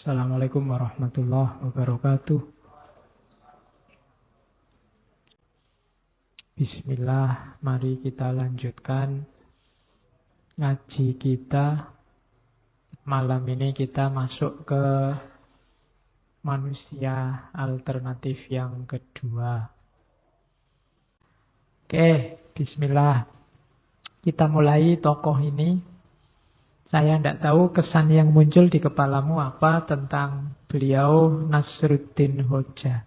Assalamualaikum warahmatullahi wabarakatuh. Bismillah, mari kita lanjutkan ngaji kita. Malam ini kita masuk ke manusia alternatif yang kedua. Oke, bismillah. Kita mulai tokoh ini. Saya tidak tahu kesan yang muncul di kepalamu apa tentang beliau Nasruddin Hoja.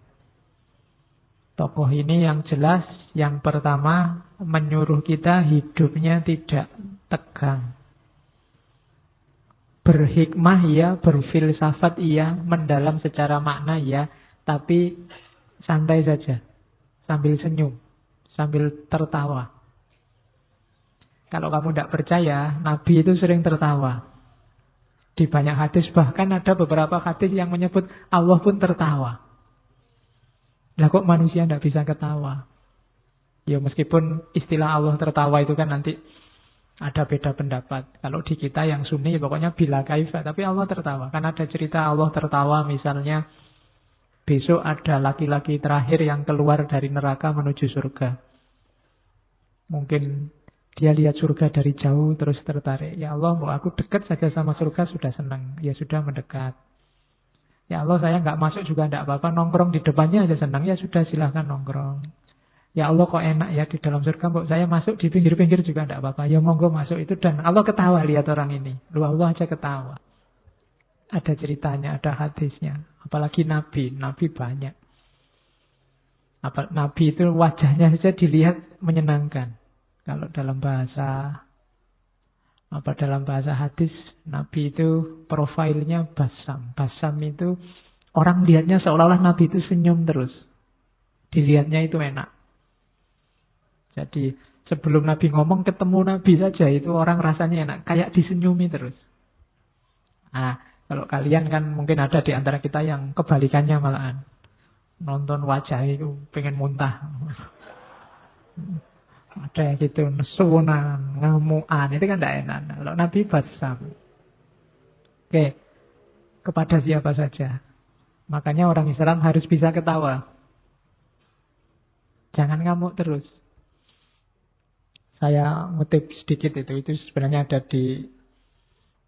Tokoh ini yang jelas, yang pertama menyuruh kita hidupnya tidak tegang. Berhikmah ya, berfilsafat iya, mendalam secara makna ya, tapi santai saja, sambil senyum, sambil tertawa. Kalau kamu tidak percaya, Nabi itu sering tertawa. Di banyak hadis, bahkan ada beberapa hadis yang menyebut Allah pun tertawa. Lah kok manusia tidak bisa ketawa? Ya meskipun istilah Allah tertawa itu kan nanti ada beda pendapat. Kalau di kita yang Sunni pokoknya bila kaifa, tapi Allah tertawa. Kan ada cerita Allah tertawa misalnya besok ada laki-laki terakhir yang keluar dari neraka menuju surga. Mungkin dia lihat surga dari jauh terus tertarik. Ya Allah, mau aku dekat saja sama surga sudah senang. Ya sudah mendekat. Ya Allah, saya nggak masuk juga tidak apa-apa. Nongkrong di depannya aja senang. Ya sudah silahkan nongkrong. Ya Allah, kok enak ya di dalam surga. Kok saya masuk di pinggir-pinggir juga tidak apa-apa. Ya monggo masuk itu. Dan Allah ketawa lihat orang ini. Lu Allah aja ketawa. Ada ceritanya, ada hadisnya. Apalagi Nabi. Nabi banyak. Nabi itu wajahnya saja dilihat menyenangkan. Kalau dalam bahasa hadis, Nabi itu profilnya basam. Basam itu orang lihatnya seolah-olah Nabi itu senyum terus. Dilihatnya itu enak. Jadi sebelum Nabi ngomong, ketemu Nabi saja itu orang rasanya enak. Kayak disenyumi terus. Nah, kalau kalian kan mungkin ada di antara kita yang kebalikannya malahan. Nonton wajah itu pengen muntah. Ada yang gitu, nesunan, ngamuan, itu kan tidak enak. Kalau Nabi basam. Oke, kepada siapa saja. Makanya orang Islam harus bisa ketawa. Jangan ngamuk terus. Saya ngutip sedikit itu sebenarnya ada di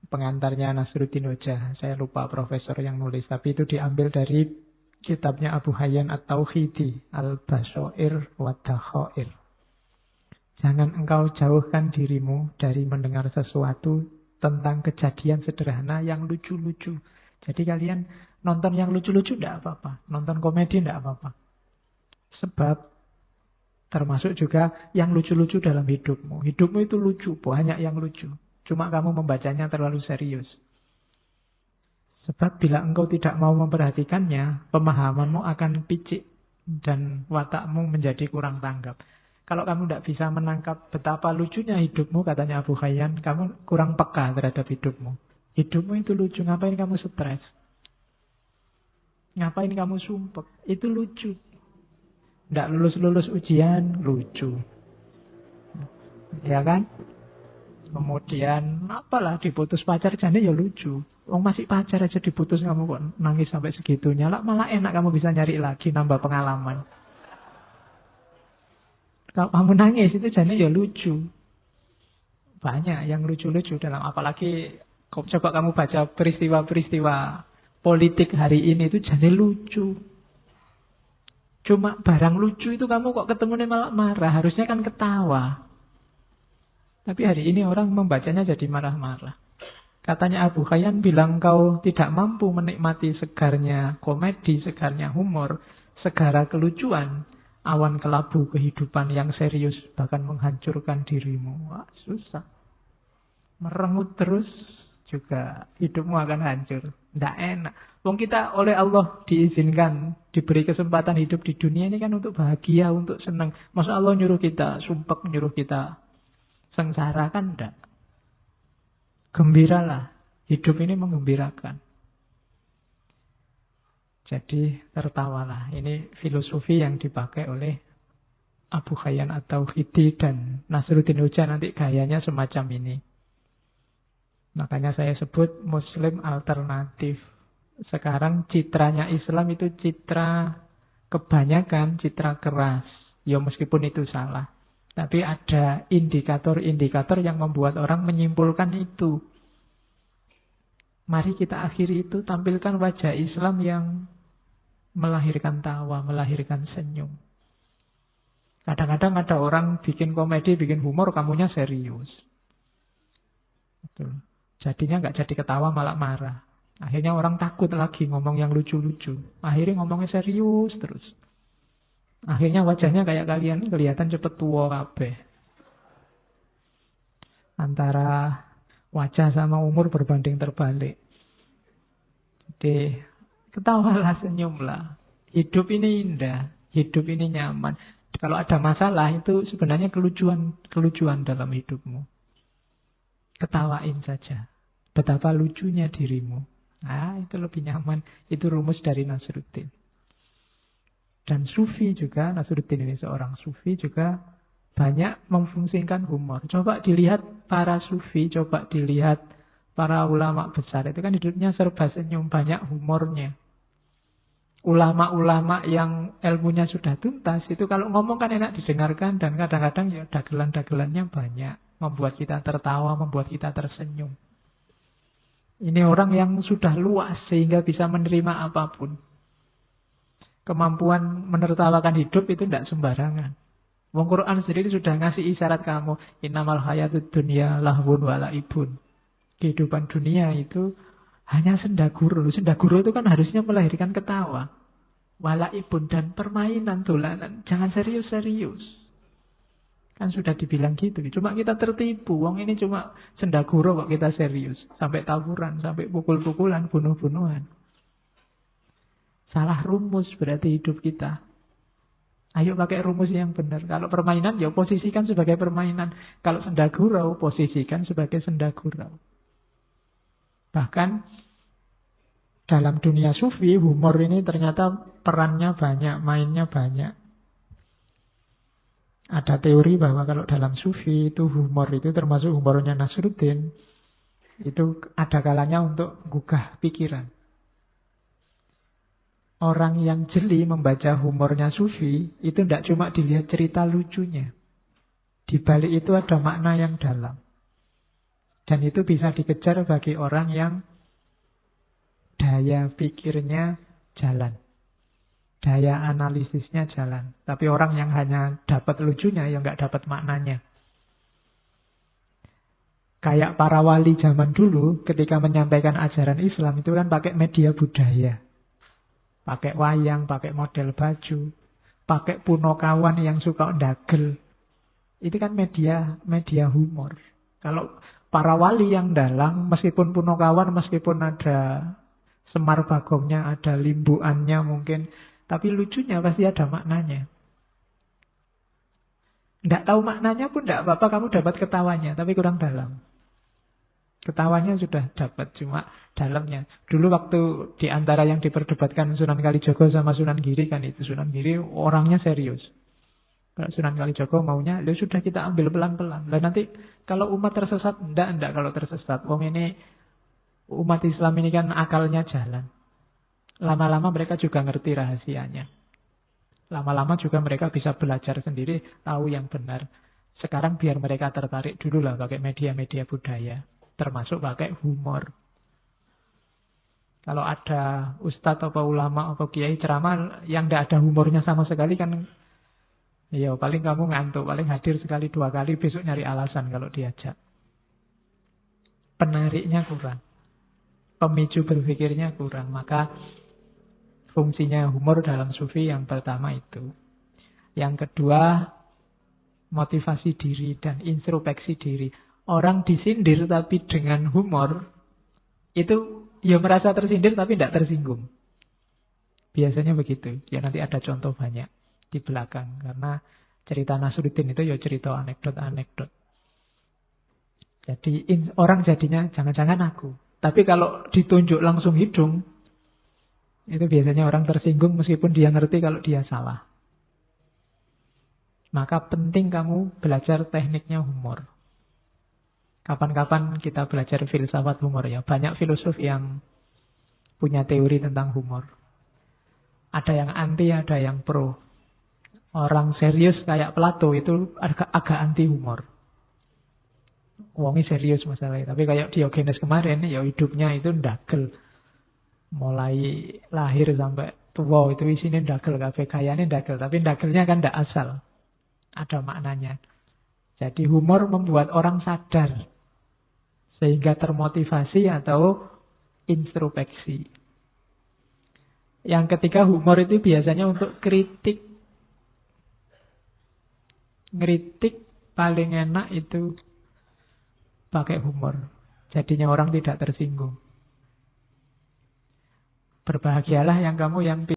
pengantarnya Nasruddin Hoja. Saya lupa profesor yang nulis, tapi itu diambil dari kitabnya Abu Hayyan At-Tauhidi, Al-Basair wa Dakhair. Jangan engkau jauhkan dirimu dari mendengar sesuatu tentang kejadian sederhana yang lucu-lucu. Jadi kalian nonton yang lucu-lucu tidak apa-apa. Nonton komedi tidak apa-apa. Sebab termasuk juga yang lucu-lucu dalam hidupmu. Hidupmu itu lucu, banyak yang lucu. Cuma kamu membacanya terlalu serius. Sebab bila engkau tidak mau memperhatikannya, pemahamanmu akan picik dan watakmu menjadi kurang tanggap. Kalau kamu tidak bisa menangkap betapa lucunya hidupmu, katanya Abu Hayyan, kamu kurang peka terhadap hidupmu. Hidupmu itu lucu, ngapain kamu stres? Ngapain kamu sumpek? Itu lucu. Tidak lulus-lulus ujian, lucu. Ya kan? Kemudian, apalah diputus pacar, jadi ya lucu. Masih pacar aja diputus, kamu kok nangis sampai segitunya. Malah enak kamu bisa nyari lagi, nambah pengalaman. Kalau kamu nangis itu jadi ya lucu. Banyak yang lucu-lucu dalam, apalagi coba kamu baca peristiwa-peristiwa politik hari ini itu jadi lucu. Cuma barang lucu itu kamu kok ketemunya malah marah, harusnya kan ketawa. Tapi hari ini orang membacanya jadi marah-marah. Katanya Abu Hayyan bilang kau tidak mampu menikmati segarnya komedi, segarnya humor, segara kelucuan. Awan kelabu kehidupan yang serius bahkan menghancurkan dirimu. Wah, susah. Merengut terus juga hidupmu akan hancur. Tidak enak. Wong kita oleh Allah diizinkan, diberi kesempatan hidup di dunia ini kan untuk bahagia, untuk senang. Masa Allah nyuruh kita sumpek, nyuruh kita sengsara, kan enggak. Gembiralah. Hidup ini menggembirakan. Jadi tertawalah. Ini filosofi yang dipakai oleh Abu Hayyan At-Tauhidi dan Nasruddin Hoja, nanti gayanya semacam ini. Makanya saya sebut Muslim alternatif. Sekarang citranya Islam itu citra kebanyakan, citra keras. Ya meskipun itu salah. Tapi ada indikator-indikator yang membuat orang menyimpulkan itu. Mari kita akhiri itu, tampilkan wajah Islam yang melahirkan tawa, melahirkan senyum. Kadang-kadang ada orang bikin komedi, bikin humor, kamunya serius. Betul. Jadinya nggak jadi ketawa, malah marah. Akhirnya orang takut lagi ngomong yang lucu-lucu. Akhirnya ngomongnya serius terus. Akhirnya wajahnya kayak kalian kelihatan cepet tua kabeh. Antara wajah sama umur berbanding terbalik. Jadi ketawalah, senyumlah. Hidup ini indah, hidup ini nyaman. Kalau ada masalah itu sebenarnya kelucuan dalam hidupmu. Ketawain saja. Betapa lucunya dirimu. Itu lebih nyaman. Itu rumus dari Nasruddin. Dan Sufi juga, Nasruddin ini seorang Sufi juga banyak memfungsikan humor. Coba dilihat para Sufi, coba dilihat para ulama besar. Itu kan hidupnya serba senyum, banyak humornya. Ulama-ulama yang ilmunya sudah tuntas, itu kalau ngomong kan enak didengarkan. Dan kadang-kadang ya dagelan-dagelannya banyak. Membuat kita tertawa, membuat kita tersenyum. Ini orang yang sudah luas sehingga bisa menerima apapun. Kemampuan menertawakan hidup itu tidak sembarangan. Wong Quran sendiri sudah ngasih isyarat kamu. Innamal hayatud dunya lahwun wa laibun. Kehidupan dunia itu hanya senda guru. Senda guru itu kan harusnya melahirkan ketawa. Walaibun dan permainan, dolanan. Jangan serius-serius. Kan sudah dibilang gitu. Cuma kita tertipu. Wong ini cuma senda guru kok kita serius. Sampai tawuran, sampai pukul-pukulan, bunuh-bunuhan. Salah rumus berarti hidup kita. Ayo pakai rumus yang benar. Kalau permainan, ya posisikan sebagai permainan. Kalau senda gurau, posisikan sebagai senda gurau. Bahkan dalam dunia sufi, humor ini ternyata perannya banyak, mainnya banyak. Ada teori bahwa kalau dalam sufi itu humor itu termasuk humornya Nasruddin. Itu ada kalanya untuk gugah pikiran. Orang yang jeli membaca humornya Sufi, itu tidak cuma dilihat cerita lucunya. Di balik itu ada makna yang dalam. Dan itu bisa dikejar bagi orang yang daya pikirnya jalan. Daya analisisnya jalan. Tapi orang yang hanya dapat lucunya, ya nggak dapat maknanya. Kayak para wali zaman dulu, ketika menyampaikan ajaran Islam, itu kan pakai media budaya. Pakai wayang, pakai model baju, pakai punokawan yang suka ndagel. Itu kan media humor. Kalau para wali yang dalang, meskipun punokawan, meskipun ada semar bagongnya, ada limbuannya mungkin, tapi lucunya pasti ada maknanya. Nggak tahu maknanya pun nggak apa-apa, kamu dapat ketawanya, tapi kurang dalam. Ketawanya sudah dapat, cuma dalamnya. Dulu waktu di antara yang diperdebatkan Sunan Kalijaga sama Sunan Giri kan itu. Sunan Giri orangnya serius. Kalau Sunan Kalijaga maunya, ya sudah kita ambil pelan-pelan. Dan nanti kalau umat tersesat, enggak kalau tersesat. Wong ini, umat Islam ini kan akalnya jalan. Lama-lama mereka juga ngerti rahasianya. Lama-lama juga mereka bisa belajar sendiri, tahu yang benar. Sekarang biar mereka tertarik dulu lah pakai media-media budaya. Termasuk pakai humor. Kalau ada ustadz atau ulama atau kiai ceramah yang tidak ada humornya sama sekali kan, ya paling kamu ngantuk, paling hadir sekali 2 kali, besok nyari alasan kalau diajak. Penariknya kurang, pemicu berpikirnya kurang. Maka fungsinya humor dalam sufi yang pertama itu. Yang kedua, motivasi diri dan introspeksi diri. Orang disindir tapi dengan humor, itu ya merasa tersindir tapi tidak tersinggung. Biasanya begitu. Ya nanti ada contoh banyak di belakang. Karena cerita Nasruddin itu ya cerita anekdot-anekdot. Jadi orang jadinya jangan-jangan aku. Tapi kalau ditunjuk langsung hidung, itu biasanya orang tersinggung meskipun dia ngerti kalau dia salah. Maka penting kamu belajar tekniknya humor. Kapan-kapan kita belajar filsafat humor ya. Banyak filosof yang punya teori tentang humor. Ada yang anti, ada yang pro. Orang serius kayak Plato itu agak anti humor. Wongnya serius masalahnya. Tapi kayak Diogenes kemarin, ya hidupnya itu ndagel. Mulai lahir sampai tua itu isinya ndagel. Kabeh gayane ndagel. Tapi ndagelnya kan ndak asal. Ada maknanya. Jadi humor membuat orang sadar. Sehingga termotivasi atau introspeksi. Yang ketiga, humor itu biasanya untuk kritik. Ngeritik paling enak itu pakai humor. Jadinya orang tidak tersinggung. Berbahagialah yang kamu yang